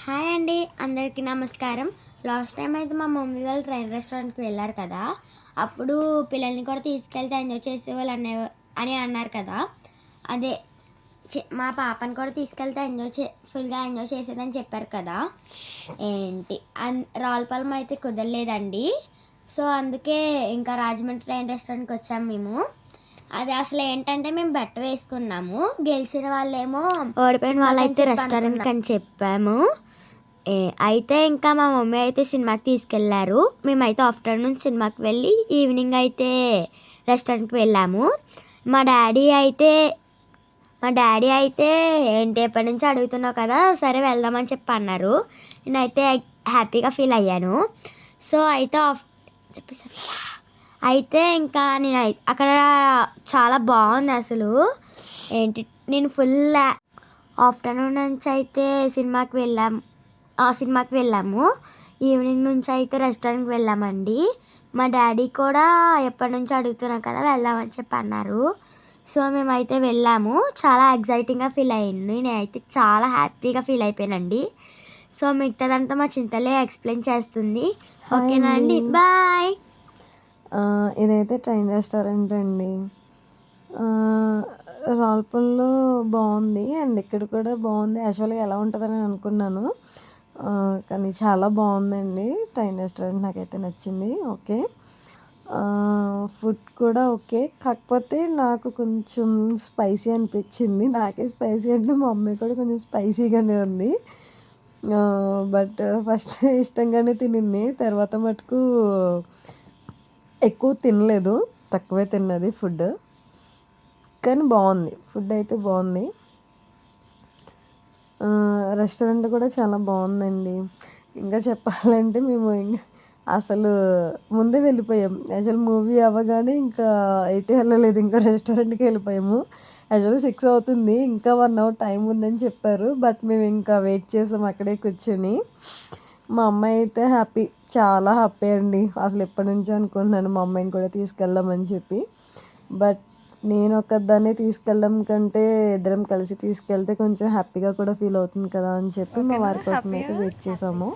Hi అండి, అందరికీ నమస్కారం. లాస్ట్ టైం అయితే మా మమ్మీ వాళ్ళు ట్రైన్ రెస్టారెంట్కి వెళ్ళారు కదా, అప్పుడు పిల్లల్ని కూడా తీసుకెళ్తే ఎంజాయ్ చేసేవాళ్ళు అని అన్నారు కదా. అదే మా పాపని కూడా తీసుకెళ్తే ఫుల్గా ఎంజాయ్ చేసేదని చెప్పారు కదా. ఏంటి రావులపాలెం అయితే కుదరలేదండి. సో అందుకే ఇంకా రాజమండ్రి ట్రైన్ రెస్టారెంట్కి వచ్చాము మేము. అది అసలు ఏంటంటే మేము బెట్ వేసుకున్నాము, గెలిచిన వాళ్ళేమో ఓడిపోయిన వాళ్ళైతే రెస్టారెంట్కి అని చెప్పాము. అయితే ఇంకా మా మమ్మీ అయితే సినిమాకి తీసుకెళ్ళారు. మేమైతే ఆఫ్టర్నూన్ సినిమాకి వెళ్ళి ఈవినింగ్ అయితే రెస్టారెంట్కి వెళ్ళాము. మా డాడీ అయితే ఏంటి ఎప్పటి నుంచి అడుగుతున్నావు కదా, సరే వెళ్దామని చెప్పి అన్నారు. నేనైతే హ్యాపీగా ఫీల్ అయ్యాను. సో అయితే ఇంకా నేను అక్కడ చాలా బాగుంది అసలు. ఏంటి నేను ఫుల్ ఆఫ్టర్నూన్ నుంచి అయితే సినిమాకి వెళ్ళాము. ఈవినింగ్ నుంచి అయితే రెస్టారెంట్కి వెళ్ళామండి. మా డాడీ కూడా ఎప్పటి నుంచి అడుగుతున్నాం కదా వెళ్దామని చెప్పి అన్నారు. సో మేమైతే వెళ్ళాము. చాలా ఎగ్జైటింగ్గా ఫీల్ అయ్యాను. నేనైతే చాలా హ్యాపీగా ఫీల్ అయిపోయానండి. సో మిగతాదంతా మా చింతలే ఎక్స్ప్లెయిన్ చేస్తుంది. ఓకేనా అండి, బాయ్. ఇదైతే ట్రైన్ రెస్టారెంట్ అండి. రావులపాలెంలో బాగుంది అండ్ ఇక్కడ కూడా బాగుంది. యాక్చువల్గా ఎలా ఉంటుందని అనుకున్నాను, కానీ చాలా బాగుందండి. ట్రైన్ రెస్టారెంట్ నాకైతే నచ్చింది. ఓకే, ఫుడ్ కూడా ఓకే, కాకపోతే నాకు కొంచెం స్పైసీ అనిపించింది. నాకే స్పైసీ అంటే మా మమ్మీ కూడా కొంచెం స్పైసీగానే ఉంది. బట్ ఫస్ట్ ఇష్టంగానే తినింది, తర్వాత మటుకు ఎక్కువ తినలేదు, తక్కువే తిన్నది ఫుడ్. కానీ బాగుంది, ఫుడ్ అయితే బాగుంది. రెస్టారెంట్ కూడా చాలా బాగుందండి. ఇంకా చెప్పాలంటే మేము అసలు ముందే వెళ్ళిపోయాం. యాక్చువల్ మూవీ అవ్వగానే ఇంకా ఎటు వెళ్ళలేదు, ఇంకా రెస్టారెంట్కి వెళ్ళిపోయాము. యాక్చువల్గా 6 అవుతుంది, ఇంకా 1 అవర్ టైం ఉందని చెప్పారు. బట్ మేము ఇంకా వెయిట్ చేసాం అక్కడే కూర్చొని. మా అమ్మాయి అయితే చాలా హ్యాపీ అండి. అసలు ఎప్పటి నుంచో అనుకుంటున్నాను మా అమ్మాయిని కూడా తీసుకెళ్దామని చెప్పి. బట్ నేను ఒక్కదాన్నే తీసుకెళ్ళడం కంటే ఇద్దరం కలిసి తీసుకెళ్తే కొంచెం హ్యాపీగా కూడా ఫీల్ అవుతుంది కదా అని చెప్పి మా వారి కోసం అయితే వెయిట్ చేసాము.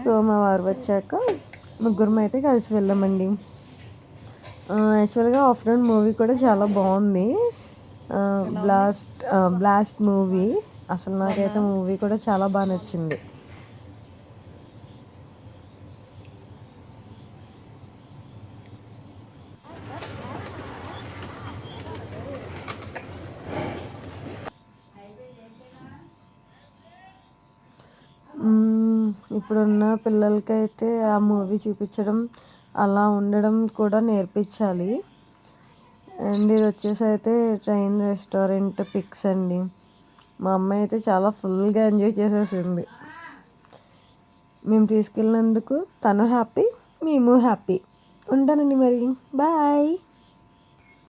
సో మా వారు వచ్చాక ముగ్గురం అయితే కలిసి వెళ్ళామండి. యాక్చువల్గా ఆఫ్టర్నూన్ మూవీ కూడా చాలా బాగుంది. Blast movie. అసలు నాకైతే మూవీ కూడా చాలా బాగా నచ్చింది. ఇప్పుడున్న పిల్లలకైతే ఆ మూవీ చూపించడం, అలా ఉండడం కూడా నేర్పించాలి. అండ్ ఇది వచ్చేసి అయితే ట్రైన్ రెస్టారెంట్ పిక్స్ అండి. మా అమ్మాయి అయితే చాలా ఫుల్గా ఎంజాయ్ చేసేసింది. మేము తీసుకెళ్ళినందుకు తను హ్యాపీ, మేము హ్యాపీ. ఉంటానండి మరి, బాయ్.